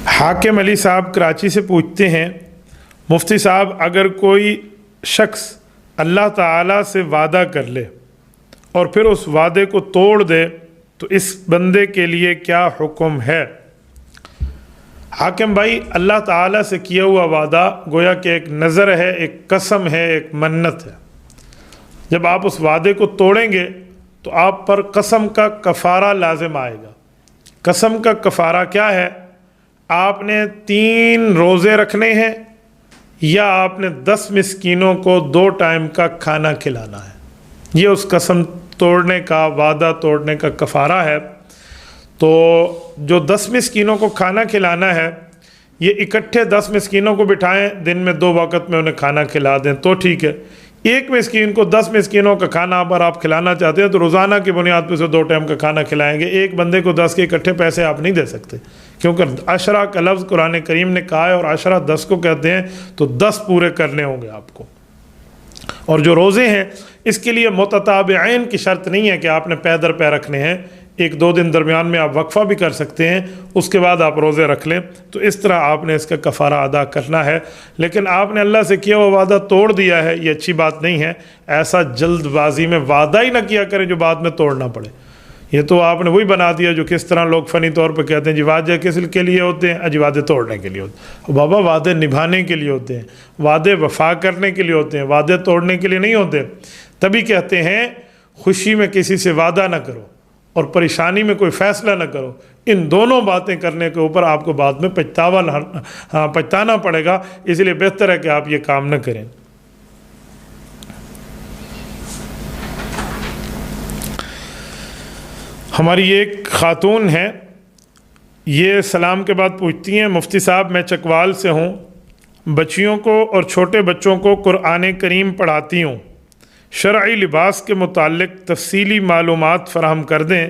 حاکم علی صاحب کراچی سے پوچھتے ہیں، مفتی صاحب اگر کوئی شخص اللہ تعالیٰ سے وعدہ کر لے اور پھر اس وعدے کو توڑ دے تو اس بندے کے لیے کیا حکم ہے؟ حاکم بھائی، اللہ تعالیٰ سے کیا ہوا وعدہ گویا کہ ایک نظر ہے، ایک قسم ہے، ایک منت ہے۔ جب آپ اس وعدے کو توڑیں گے تو آپ پر قسم کا کفارہ لازم آئے گا۔ قسم کا کفارہ کیا ہے؟ آپ نے 3 روزے رکھنے ہیں یا آپ نے 10 مسکینوں کو 2 ٹائم کا کھانا کھلانا ہے۔ یہ اس قسم توڑنے کا، وعدہ توڑنے کا کفارہ ہے۔ تو جو 10 مسکینوں کو کھانا کھلانا ہے، یہ اکٹھے 10 مسکینوں کو بٹھائیں، دن میں 2 وقت میں انہیں کھانا کھلا دیں تو ٹھیک ہے۔ ایک مسکین کو 10 مسکینوں کا کھانا اگر آپ کھلانا چاہتے ہیں تو روزانہ کی بنیاد پہ اسے 2 ٹائم کا کھانا کھلائیں گے۔ ایک بندے کو 10 کے اکٹھے پیسے آپ نہیں دے سکتے، کیونکہ عشرہ کا لفظ قرآن کریم نے کہا ہے اور عشرہ 10 کو کہتے ہیں، تو 10 پورے کرنے ہوں گے آپ کو۔ اور جو روزے ہیں اس کے لیے متتابعین کی شرط نہیں ہے کہ آپ نے پے در پے رکھنے ہیں، 1-2 دن درمیان میں آپ وقفہ بھی کر سکتے ہیں، اس کے بعد آپ روزے رکھ لیں۔ تو اس طرح آپ نے اس کا کفارہ ادا کرنا ہے۔ لیکن آپ نے اللہ سے کیا وہ وعدہ توڑ دیا ہے، یہ اچھی بات نہیں ہے۔ ایسا جلد بازی میں وعدہ ہی نہ کیا کریں جو بعد میں توڑنا پڑے۔ یہ تو آپ نے وہی بنا دیا جو کس طرح لوگ فنی طور پہ کہتے ہیں جی وعدے کس کے لیے ہوتے ہیں؟ جی وعدے توڑنے کے لیے ہوتے ہیں۔ بابا وعدے نبھانے کے لیے ہوتے ہیں، وعدے وفا کرنے کے لیے ہوتے ہیں، وعدے توڑنے کے لیے نہیں ہوتے۔ تبھی کہتے ہیں خوشی میں کسی سے وعدہ نہ کرو اور پریشانی میں کوئی فیصلہ نہ کرو۔ ان دونوں باتیں کرنے کے اوپر آپ کو بعد میں پچھتانا پڑے گا، اس لیے بہتر ہے کہ آپ یہ کام نہ کریں۔ ہماری ایک خاتون ہے، یہ سلام کے بعد پوچھتی ہیں، مفتی صاحب میں چکوال سے ہوں، بچیوں کو اور چھوٹے بچوں کو قرآن کریم پڑھاتی ہوں، شرعی لباس کے متعلق تفصیلی معلومات فراہم کر دیں،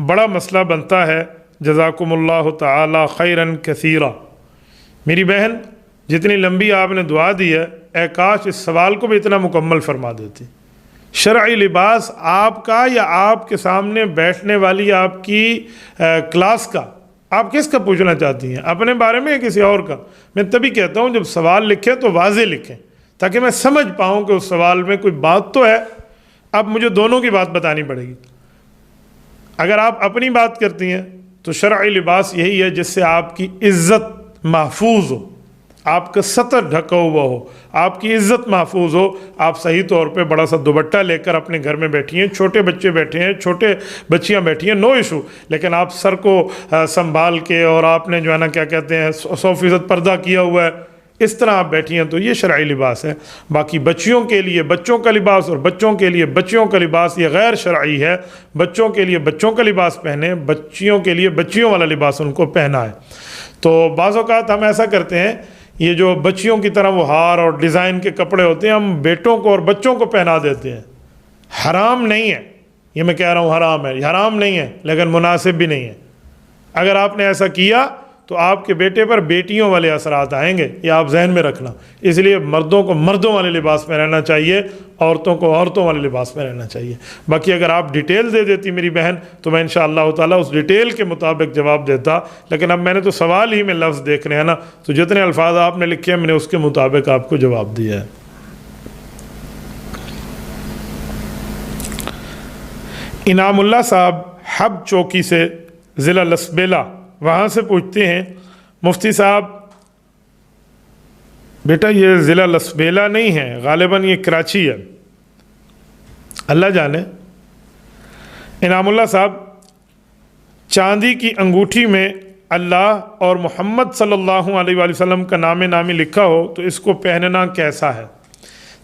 بڑا مسئلہ بنتا ہے، جزاکم اللہ تعالی خیراً کثیرا۔ میری بہن، جتنی لمبی آپ نے دعا دی ہے، اے کاش اس سوال کو بھی اتنا مکمل فرما دیتی۔ شرعی لباس آپ کا یا آپ کے سامنے بیٹھنے والی آپ کی کلاس کا؟ آپ کس کا پوچھنا چاہتی ہیں، اپنے بارے میں یا کسی اور کا؟ میں تبھی کہتا ہوں جب سوال لکھیں تو واضح لکھیں تاکہ میں سمجھ پاؤں کہ اس سوال میں کوئی بات تو ہے۔ اب مجھے دونوں کی بات بتانی پڑے گی۔ اگر آپ اپنی بات کرتی ہیں تو شرعی لباس یہی ہے جس سے آپ کی عزت محفوظ ہو، آپ کا سطر ڈھکا ہوا ہو، آپ کی عزت محفوظ ہو۔ آپ صحیح طور پہ بڑا سا دوپٹہ لے کر اپنے گھر میں بیٹھی ہیں، چھوٹے بچے بیٹھے ہیں، چھوٹے بچیاں بیٹھی ہیں، نو ایشو، لیکن آپ سر کو سنبھال کے اور آپ نے جو ہے نا کیا کہتے ہیں 100% پردہ کیا ہوا ہے، اس طرح آپ بیٹھی ہیں تو یہ شرعی لباس ہے۔ باقی بچیوں کے لیے بچوں کا لباس اور بچوں کے لیے بچیوں کا لباس یہ غیر شرعی ہے۔ بچوں کے لیے بچوں کا لباس پہنیں، بچیوں کے لیے بچیوں والا لباس ان کو پہنا ہے۔ تو بعض اوقات ہم ایسا کرتے ہیں، یہ جو بچیوں کی طرح وہ ہار اور ڈیزائن کے کپڑے ہوتے ہیں ہم بیٹوں کو اور بچوں کو پہنا دیتے ہیں۔ حرام نہیں ہے، یہ میں کہہ رہا ہوں حرام ہے، یہ حرام نہیں ہے لیکن مناسب بھی نہیں ہے۔ اگر آپ نے ایسا کیا تو آپ کے بیٹے پر بیٹیوں والے اثرات آئیں گے، یہ آپ ذہن میں رکھنا۔ اس لیے مردوں کو مردوں والے لباس میں رہنا چاہیے، عورتوں کو عورتوں والے لباس میں رہنا چاہیے۔ باقی اگر آپ ڈیٹیل دے دیتی میری بہن تو میں انشاءاللہ تعالیٰ اس ڈیٹیل کے مطابق جواب دیتا، لیکن اب میں نے تو سوال ہی میں لفظ دیکھنے ہیں نا، تو جتنے الفاظ آپ نے لکھے ہیں میں نے اس کے مطابق آپ کو جواب دیا ہے۔ انعام اللہ صاحب حب چوکی سے، ضلع لسبیلا، وہاں سے پوچھتے ہیں، مفتی صاحب بیٹا یہ ضلع لسبیلا نہیں ہے، غالباً یہ کراچی ہے، اللہ جانے۔ انعام اللہ صاحب، چاندی کی انگوٹھی میں اللہ اور محمد صلی اللہ علیہ وآلہ وسلم کا نام نامی لکھا ہو تو اس کو پہننا کیسا ہے؟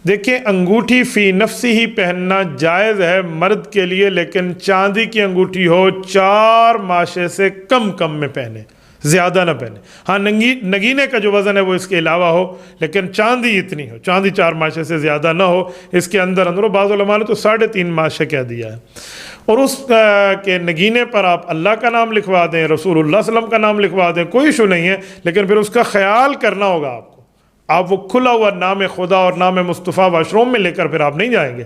دیکھیں، انگوٹھی فی نفسی ہی پہننا جائز ہے مرد کے لیے، لیکن چاندی کی انگوٹھی ہو 4 ماشے سے کم میں پہنے، زیادہ نہ پہنے۔ ہاں نگینے کا جو وزن ہے وہ اس کے علاوہ ہو، لیکن چاندی اتنی ہو، چاندی 4 ماشے سے زیادہ نہ ہو، اس کے اندر بعض علماء نے تو 3.5 ماشے کہہ دیا ہے۔ اور اس کے نگینے پر آپ اللہ کا نام لکھوا دیں، رسول اللہ صلی اللہ علیہ وسلم کا نام لکھوا دیں، کوئی ایشو نہیں ہے، لیکن پھر اس کا خیال کرنا ہوگا آپ کو۔ آپ وہ کھلا ہوا نام خدا اور نام مصطفیٰ واش روم میں لے کر پھر آپ نہیں جائیں گے،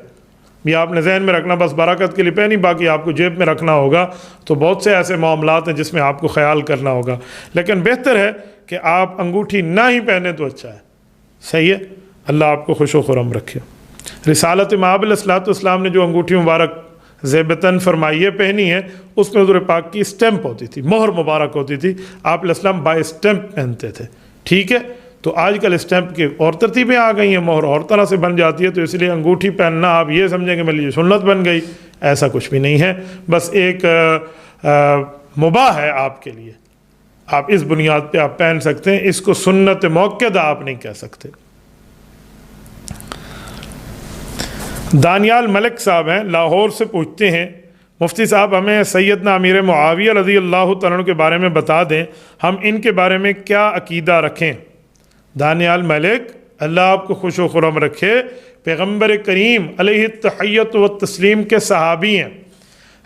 یہ آپ نے ذہن میں رکھنا، بس برکت کے لیے پہنی، باقی آپ کو جیب میں رکھنا ہوگا۔ تو بہت سے ایسے معاملات ہیں جس میں آپ کو خیال کرنا ہوگا، لیکن بہتر ہے کہ آپ انگوٹھی نہ ہی پہنیں تو اچھا ہے، صحیح ہے۔ اللہ آپ کو خوش و خرم رکھے۔ رسالت مآب علیہ الصلوۃ والسلام نے جو انگوٹھی مبارک زیبتاً فرمائیے پہنی ہے، اس میں حضور پاک کی اسٹیمپ ہوتی تھی، مہر مبارک ہوتی تھی، آپ علیہ السلام بائی اسٹیمپ پہنتے تھے، ٹھیک ہے۔ تو آج کل اسٹیمپ کی اور ترتیبیں آ گئی ہیں، مہر اور طرح سے بن جاتی ہے، تو اس لیے انگوٹھی پہننا آپ یہ سمجھیں کہ میری سنت بن گئی، ایسا کچھ بھی نہیں ہے، بس ایک مباح ہے آپ کے لیے، آپ اس بنیاد پہ آپ پہن سکتے ہیں، اس کو سنت موقدہ آپ نہیں کہہ سکتے۔ دانیال ملک صاحب ہیں، لاہور سے پوچھتے ہیں، مفتی صاحب ہمیں سیدنا امیر معاویہ رضی اللہ تعالیٰ عنہ کے بارے میں بتا دیں، ہم ان کے بارے میں کیا عقیدہ رکھیں؟ دانیال ملک، اللہ آپ کو خوش و خرم رکھے، پیغمبر کریم علیہ التحیۃ والتسلیم کے صحابی ہیں،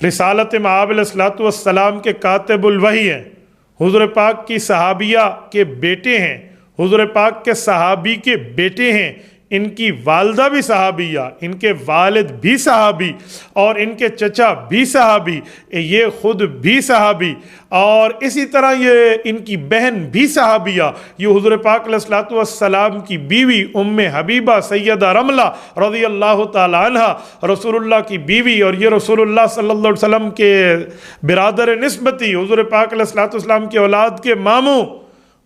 رسالت مآب علیہ الصلوۃ والسلام کے کاتب الوحی ہیں، حضور پاک کی صحابیہ کے بیٹے ہیں، حضور پاک کے صحابی کے بیٹے ہیں، ان کی والدہ بھی صحابیہ، ان کے والد بھی صحابی، اور ان کے چچا بھی صحابی، یہ خود بھی صحابی، اور اسی طرح یہ ان کی بہن بھی صحابیہ، یہ حضور پاک علیہ الصلوۃ والسلام کی بیوی ام حبیبہ سیدہ رملہ رضی اللہ تعالی عنہ رسول اللہ کی بیوی، اور یہ رسول اللہ صلی اللہ علیہ وسلم کے برادر نسبتی، حضور پاک علیہ الصلوۃ والسلام کی اولاد کے ماموں،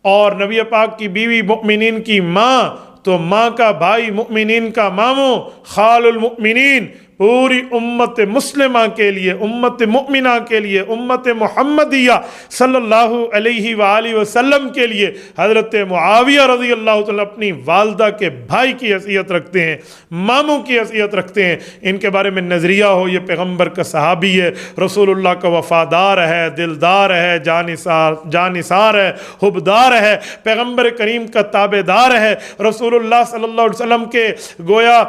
اور نبی پاک کی بیوی مؤمنین کی ماں، تو ماں کا بھائی مؤمنین کا ماموں، خال المؤمنین، پوری امت مسلمہ کے لیے، امت مؤمنہ کے لیے، امت محمدیہ صلی اللہ علیہ وآلہ وسلم کے لیے حضرت معاویہ رضی اللہ تعالیٰ اپنی والدہ کے بھائی کی حیثیت رکھتے ہیں، ماموں کی حیثیت رکھتے ہیں۔ ان کے بارے میں نظریہ ہو یہ پیغمبر کا صحابی ہے، رسول اللہ کا وفادار ہے، دلدار ہے، جانثار ہے، حبدار ہے، پیغمبر کریم کا تابعدار ہے، رسول اللہ صلی اللہ علیہ وسلم کے گویا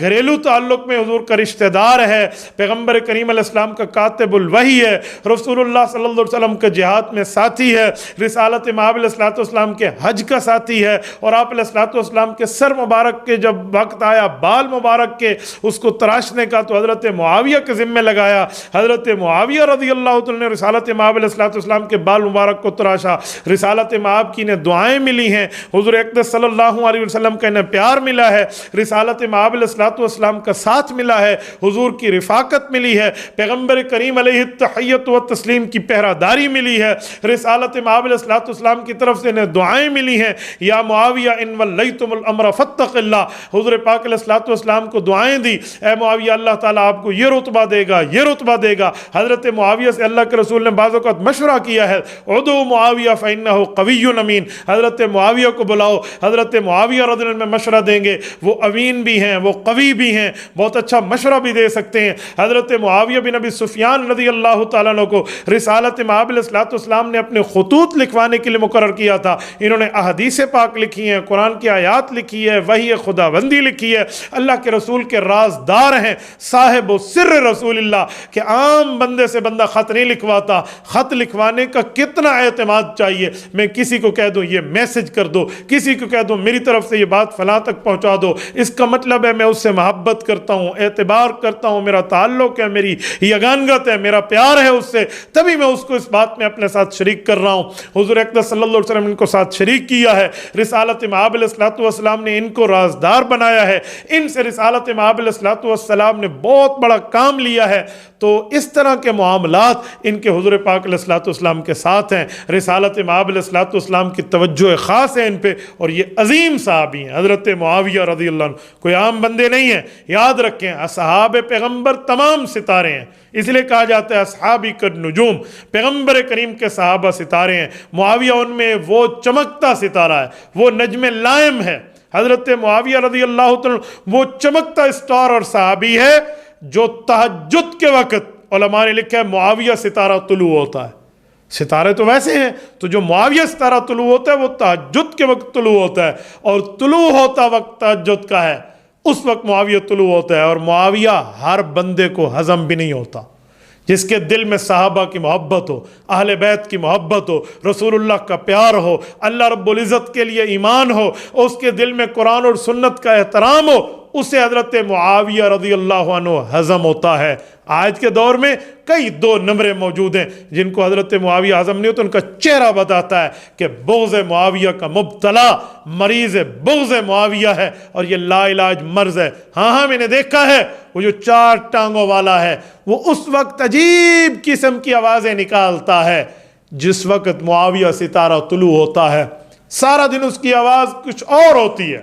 گھریلو تعلق میں حضور کا رشتہ دار ہے، پیغمبر کریم علیہ السلام کا کاتب الوحی ہے، رسول اللہ صلی اللہ علیہ وسلم کا جہاد میں ساتھی ہے، رسالت مآب علیہ الصلوۃ والسلام کے حج کا ساتھی ہے، اور آپ علیہ الصلوۃ والسلام کے سر مبارک کے جب وقت آیا بال مبارک کے اس کو تراشنے کا تو حضرت معاویہ کے ذمہ لگایا، حضرت معاویہ رضی اللہ تعالیٰ نے رسالت مآب علیہ الصلوۃ والسلام کے بال مبارک کو تراشا، رسالت مآب کی انہیں دعائیں ملی ہیں، حضور اقدس صلی اللہ علیہ وسلم کا انہیں پیار ملا ہے، رسالت مآب علیہ الصلوۃ والسلام کا ساتھ ملا ہے، حضور کی رفاقت ملی ہے، پیغمبر کریم علیہ التحیۃ والتسلیم کی پہراداری ملی ہے، رسالت مآب علیہ الصلوۃ والسلام کی طرف سے انہیں دعائیں ملی ہیں، یا معاویہ ان ولیتم الامر فاتق اللہ، حضور پاک علیہ الصلوۃ والسلام کو دعائیں دی، اے معاویہ اللہ تعالیٰ آپ کو یہ رتبہ دے گا، یہ رتبہ دے گا۔ حضرت معاویہ سے اللہ کے رسول نے بعض اوقات مشورہ کیا ہے، ادعوا معاویہ فإنہ قوی امین، حضرت معاویہ کو بلاؤ، حضرت معاویہ رضی اللہ عنہ میں مشورہ دیں گے، وہ امین بھی ہیں، وہ قوی بھی ہیں، بہت اچھا مشورہ بھی دے سکتے ہیں۔ حضرت معاویہ بن ابی سفیان رضی اللہ تعالیٰ عنہ کو رسالت مآب علیہ الصلوۃ والسلام نے اپنے خطوط لکھوانے کے لیے مقرر کیا تھا، انہوں نے احادیث پاک لکھی ہیں، قرآن کی آیات لکھی ہے، وحی خداوندی لکھی ہے، اللہ کے رسول کے رازدار ہیں، صاحب و سر رسول اللہ، کہ عام بندے سے بندہ خط نہیں لکھواتا، خط لکھوانے کا کتنا اعتماد چاہیے، میں کسی کو کہہ دوں یہ میسج کر دو، کسی کو کہہ دوں میری طرف سے یہ بات فلاں تک پہنچا دو، اس کا مطلب ہے میں اس سے محبت کرتا ہوں، اعتبار کرتا ہوں، میرا تعلق ہے، میری یگانگت ہے، میرا پیار ہے اس سے، تبھی میں اس کو اس بات میں اپنے ساتھ شریک کر رہا ہوں۔ حضور اقدس صلی اللہ علیہ وسلم نے ان کو ساتھ شریک کیا ہے، رسالت مآب علیہ الصلوۃ والسلام نے ان کو رازدار بنایا ہے، ان سے رسالت مآب علیہ الصلوۃ والسلام نے بہت بڑا کام لیا ہے، تو اس طرح کے معاملات ان کے حضور پاک علیہ الصلوۃ والسلام کے ساتھ ہیں، رسالت مآب علیہ الصلوۃ والسلام کی توجہ خاص ہے ان پہ، اور یہ عظیم صحابی ہیں حضرت معاویہ رضی اللہ عنہ، کوئی عام بندے نہیں ہیں، یاد رکھیں اصحاب پیغمبر تمام ستارے ہیں، اس لیے کہا جاتا ہے اصحابی کالنجوم، پیغمبر کریم کے صحابہ ستارے ہیں، معاویہ ان میں وہ چمکتا ستارہ ہے، وہ نجم لائم ہے، حضرت معاویہ رضی اللہ عنہ وہ چمکتا اسٹار اور صحابی ہے جو تہجد کے وقت علماء نے لکھا ہے معاویہ ستارہ طلوع ہوتا ہے، ستارے تو ویسے ہیں، تو جو معاویہ ستارہ طلوع ہوتا ہے وہ تہجد کے وقت طلوع ہوتا ہے، اور طلوع ہوتا وقت تہجد کا ہے، اس وقت معاویہ طلوع ہوتا ہے، اور معاویہ ہر بندے کو ہضم بھی نہیں ہوتا، جس کے دل میں صحابہ کی محبت ہو، اہل بیت کی محبت ہو، رسول اللہ کا پیار ہو، اللہ رب العزت کے لیے ایمان ہو، اس کے دل میں قرآن اور سنت کا احترام ہو، اسے حضرت معاویہ رضی اللہ عنہ ہضم ہوتا ہے۔ آج کے دور میں کئی 2 نمبرے موجود ہیں جن کو حضرت معاویہ ہضم نہیں ہوتا، ان کا چہرہ بتاتا ہے کہ بغض معاویہ کا مبتلا مریض بغض معاویہ ہے، اور یہ لا علاج مرض ہے۔ ہاں میں نے دیکھا ہے، وہ جو 4 ٹانگوں والا ہے وہ اس وقت عجیب قسم کی آوازیں نکالتا ہے جس وقت معاویہ ستارہ طلوع ہوتا ہے، سارا دن اس کی آواز کچھ اور ہوتی ہے۔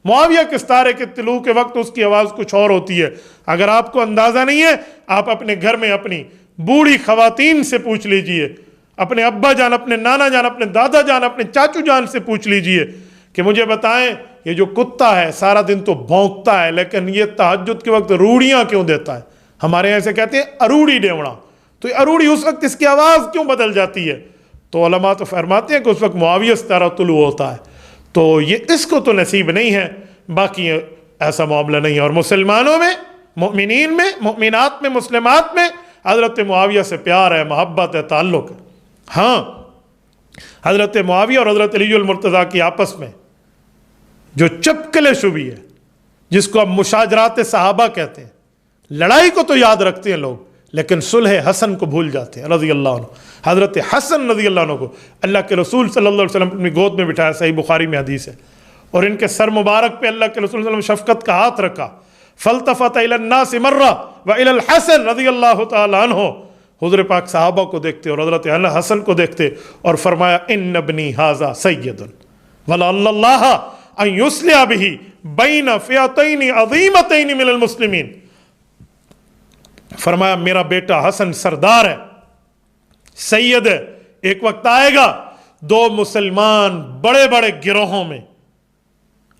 معاویہ کے ستارے کے طلوع کے وقت اس کی آواز کچھ اور ہوتی ہے۔ اگر آپ کو اندازہ نہیں ہے، آپ اپنے گھر میں اپنی بوڑھی خواتین سے پوچھ لیجئے، اپنے ابا جان، اپنے نانا جان، اپنے دادا جان، اپنے چاچو جان سے پوچھ لیجئے کہ مجھے بتائیں یہ جو کتا ہے سارا دن تو بھونکتا ہے لیکن یہ تہجد کے وقت روڑیاں کیوں دیتا ہے؟ ہمارے یہاں سے کہتے ہیں اروڑی ڈیوڑا، تو یہ اروڑی اس وقت اس کی آواز کیوں بدل جاتی ہے؟ تو علماء تو فرماتے ہیں کہ اس وقت معاویہ ستارہ طلوع ہوتا ہے، تو یہ اس کو تو نصیب نہیں ہے، باقی ایسا معاملہ نہیں ہے۔ اور مسلمانوں میں، مؤمنین میں، مؤمنات میں، مسلمات میں حضرت معاویہ سے پیار ہے، محبت ہے، تعلق ہے۔ ہاں حضرت معاویہ اور حضرت علی المرتضیٰ کی آپس میں جو چپکلے شبی ہے، جس کو اب مشاجرات صحابہ کہتے ہیں، لڑائی کو تو یاد رکھتے ہیں لوگ لیکن صلح حسن کو بھول جاتے ہیں رضی اللہ عنہ۔ حضرت حسن رضی اللہ عنہ کو اللہ کے رسول صلی اللہ علیہ وسلم اپنی گود میں بٹھایا، صحیح بخاری میں حدیث ہے، اور ان کے سر مبارک پہ اللہ کے رسول صلی اللہ علیہ وسلم شفقت کا ہاتھ رکھا، فالتفت الی الناس مرہ والی الحسن رضی اللہ تعالی عنہ، حضور پاک صحابہ کو دیکھتے اور حضرت حسن کو دیکھتے اور فرمایا ان ابنی ھذا سید ولعل اللہ ان یصلح بہ بین فئتین عظیمتین من المسلمین، فرمایا میرا بیٹا حسن سردار ہے، سید ہے، ایک وقت آئے گا 2 مسلمان بڑے بڑے گروہوں میں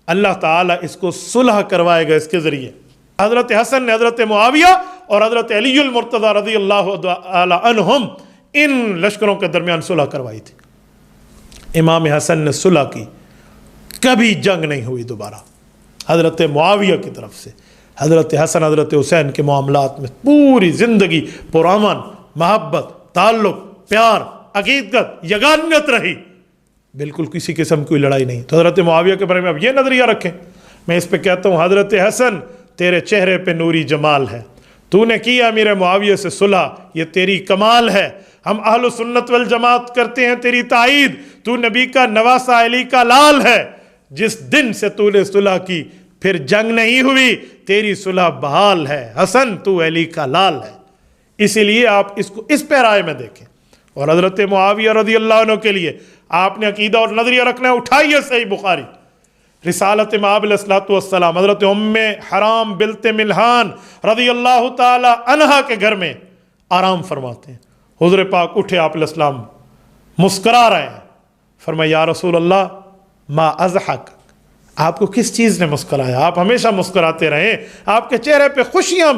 اللہ تعالیٰ اس کو صلح کروائے گا اس کے ذریعے۔ حضرت حسن نے حضرت معاویہ اور حضرت علی المرتضیٰ رضی اللہ تعالی عنہم ان لشکروں کے درمیان صلح کروائی تھی۔ امام حسن نے صلح کی، کبھی جنگ نہیں ہوئی دوبارہ حضرت معاویہ کی طرف سے۔ حضرت حسن حضرت حسین کے معاملات میں پوری زندگی پرامن، محبت، تعلق، پیار، عقیدت، یگانت رہی، بالکل کسی قسم کی لڑائی نہیں۔ تو حضرت معاویہ کے بارے میں اب یہ نظریہ رکھیں، میں اس پہ کہتا ہوں حضرت حسن تیرے چہرے پہ نوری جمال ہے، تو نے کیا امیر معاویہ سے صلح، یہ تیری کمال ہے، ہم اہل سنت والجماعت کرتے ہیں تیری تائید، تو نبی کا نواسہ علی کا لال ہے، جس دن سے تو نے صلح کی پھر جنگ نہیں ہوئی، تیری صلح بحال ہے، حسن تو علی کا لال ہے۔ اسی لیے آپ اس کو اس پیرائے میں دیکھیں۔ اور حضرت معاویہ رضی اللہ عنہ کے لیے آپ نے عقیدہ اور نظریہ رکھنا ہے، اٹھائیے صحیح بخاری، رسالت مآب علیہ السلام، حضرت ام حرام بنت ملحان رضی اللہ تعالی عنہا کے گھر میں آرام فرماتے ہیں، حضور پاک اٹھے، آپ علیہ السلام مسکرا رہے ہیں، فرمایا یا رسول اللہ ما اضحک، آپ کو کس چیز نے مسکرایا؟ آپ ہمیشہ مسکراتے رہیں، آپ کے چہرے پہ خوشیاں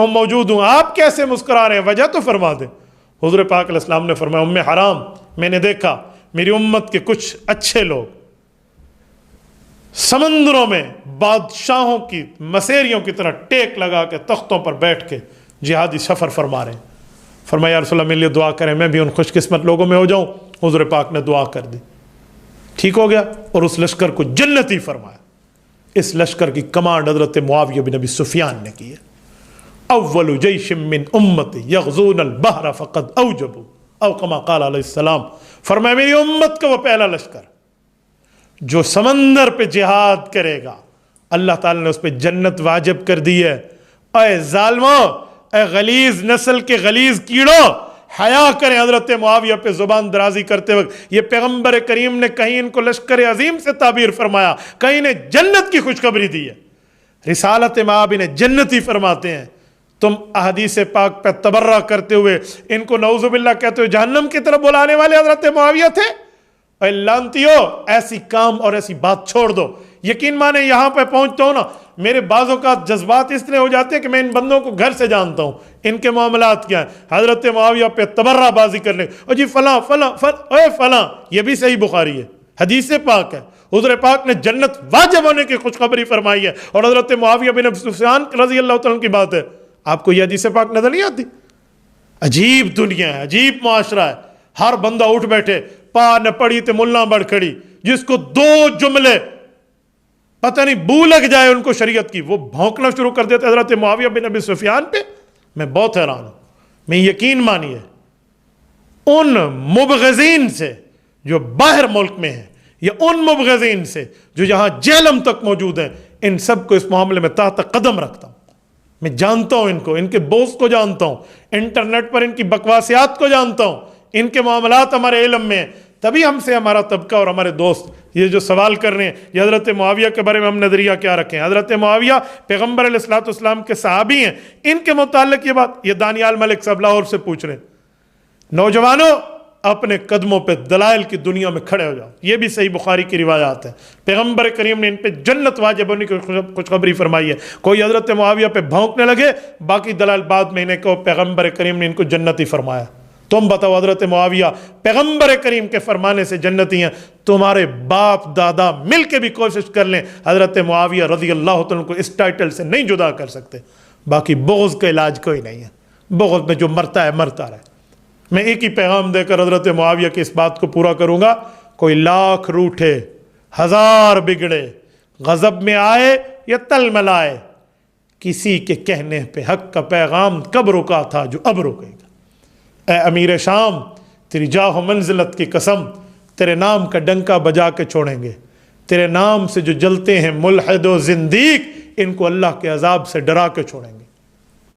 موجود ہوں، آپ کیسے مسکرا رہے ہیں؟ وجہ تو فرما دیں۔ حضور پاک علیہ السلام نے فرمایا ام حرام، میں نے دیکھا میری امت کے کچھ اچھے لوگ سمندروں میں بادشاہوں کی مسیریوں کی طرح ٹیک لگا کے تختوں پر بیٹھ کے جہادی سفر فرما رہے ہیں۔ فرمایا یا رسول اللہ میرے لیے دعا کریں، میں بھی ان خوش قسمت لوگوں میں ہو جاؤں۔ حضور پاک نے دعا کر دی، ٹھیک ہو گیا، اور اس لشکر کو جنتی فرمایا۔ اس لشکر کی کمانڈ حضرت معاویہ بن ابی سفیان نے کی ہے۔ اول جیش من امتی یغزون البحر فقد اوجبوا، او کما قال علیہ السلام، فرمایا میری امت کا وہ پہلا لشکر جو سمندر پہ جہاد کرے گا، اللہ تعالیٰ نے اس پہ جنت واجب کر دی ہے۔ اے ظالموں، اے غلیظ نسل کے غلیظ کیڑوں، حیا کریں حضرت معاویہ پہ زبان درازی کرتے وقت۔ یہ پیغمبر کریم نے کہیں ان کو لشکر عظیم سے تعبیر فرمایا، کہیں انہیں جنت کی خوشخبری دی ہے۔ رسالت مآب انہیں جنتی فرماتے ہیں، تم احادیث پاک پہ تبرہ کرتے ہوئے ان کو نعوذ باللہ کہتے ہوئے جہنم کی طرف بلانے والے حضرت معاویہ تھے۔ اے لعنتیو، ایسی کام اور ایسی بات چھوڑ دو۔ یقین مانے یہاں پہ پہنچتا ہوں نا، میرے بعض اوقات جذبات اس طرح ہو جاتے ہیں کہ میں ان بندوں کو گھر سے جانتا ہوں، ان کے معاملات کیا ہیں۔ حضرت معاویہ پہ تبرہ بازی کرنے، اور جی فلاں فلاں اے فلاں، یہ بھی صحیح بخاری ہے، حدیث پاک ہے، حضور پاک نے جنت واجب ہونے کی خوشخبری فرمائی ہے، اور حضرت معاویہ بن ابی سفیان رضی اللہ تعالیٰ کی بات ہے۔ آپ کو یہ حدیث پاک نظر نہیں آتی؟ عجیب دنیا ہے، عجیب معاشرہ ہے، ہر بندہ اٹھ بیٹھے، پا نہ پڑی تے ملا بڑھ کھڑی، جس کو 2 جملے پتہ نہیں بو لگ جائے ان کو شریعت کی، وہ بھونکنا شروع کر دیتے حضرت معاویہ بن ابی سفیان پہ۔ میں بہت حیران ہوں۔ میں یقین مانیے ان مبغضین سے جو باہر ملک میں ہیں، یا ان مبغضین سے جو یہاں جہلم تک موجود ہیں، ان سب کو اس معاملے میں تحت قدم رکھتا ہوں۔ میں جانتا ہوں ان کو، ان کے بوس کو جانتا ہوں، انٹرنیٹ پر ان کی بکواسیات کو جانتا ہوں، ان کے معاملات ہمارے علم میں ہیں۔ تبھی ہم سے ہمارا طبقہ اور ہمارے دوست یہ جو سوال کر رہے ہیں یہ حضرت معاویہ کے بارے میں ہم نظریہ کیا رکھیں۔ حضرت معاویہ پیغمبر علیہ الصلوۃ والسلام کے صحابی ہیں، ان کے متعلق یہ بات یہ دانیال ملک صاحب لاہور سے پوچھ رہے ہیں۔ نوجوانوں اپنے قدموں پہ دلائل کی دنیا میں کھڑے ہو جاؤ۔ یہ بھی صحیح بخاری کی روایات ہے، پیغمبر کریم نے ان پہ جنت واجب ہونے کی خوشخبری فرمائی ہے۔ کوئی حضرت معاویہ پہ بھونکنے لگے، باقی دلائل بعد میں انہیں کہو پیغمبر کریم نے ان کو جنتی فرمایا۔ تم بتاؤ حضرت معاویہ پیغمبر کریم کے فرمانے سے جنتی ہیں، تمہارے باپ دادا مل کے بھی کوشش کر لیں حضرت معاویہ رضی اللہ تعالیٰ کو اس ٹائٹل سے نہیں جدا کر سکتے۔ باقی بغض کا علاج کوئی نہیں ہے، بغض میں جو مرتا ہے مرتا رہے۔ میں ایک ہی پیغام دے کر حضرت معاویہ کی اس بات کو پورا کروں گا، کوئی لاکھ روٹھے ہزار بگڑے، غضب میں آئے یا تل ملائے، کسی کے کہنے پہ حق کا پیغام کب رکا تھا جو اب رکے گا۔ اے امیر شام، تیری جاہ و منزلت کی قسم، تیرے نام کا ڈنکا بجا کے چھوڑیں گے۔ تیرے نام سے جو جلتے ہیں ملحد و زندیق، ان کو اللہ کے عذاب سے ڈرا کے چھوڑیں گے۔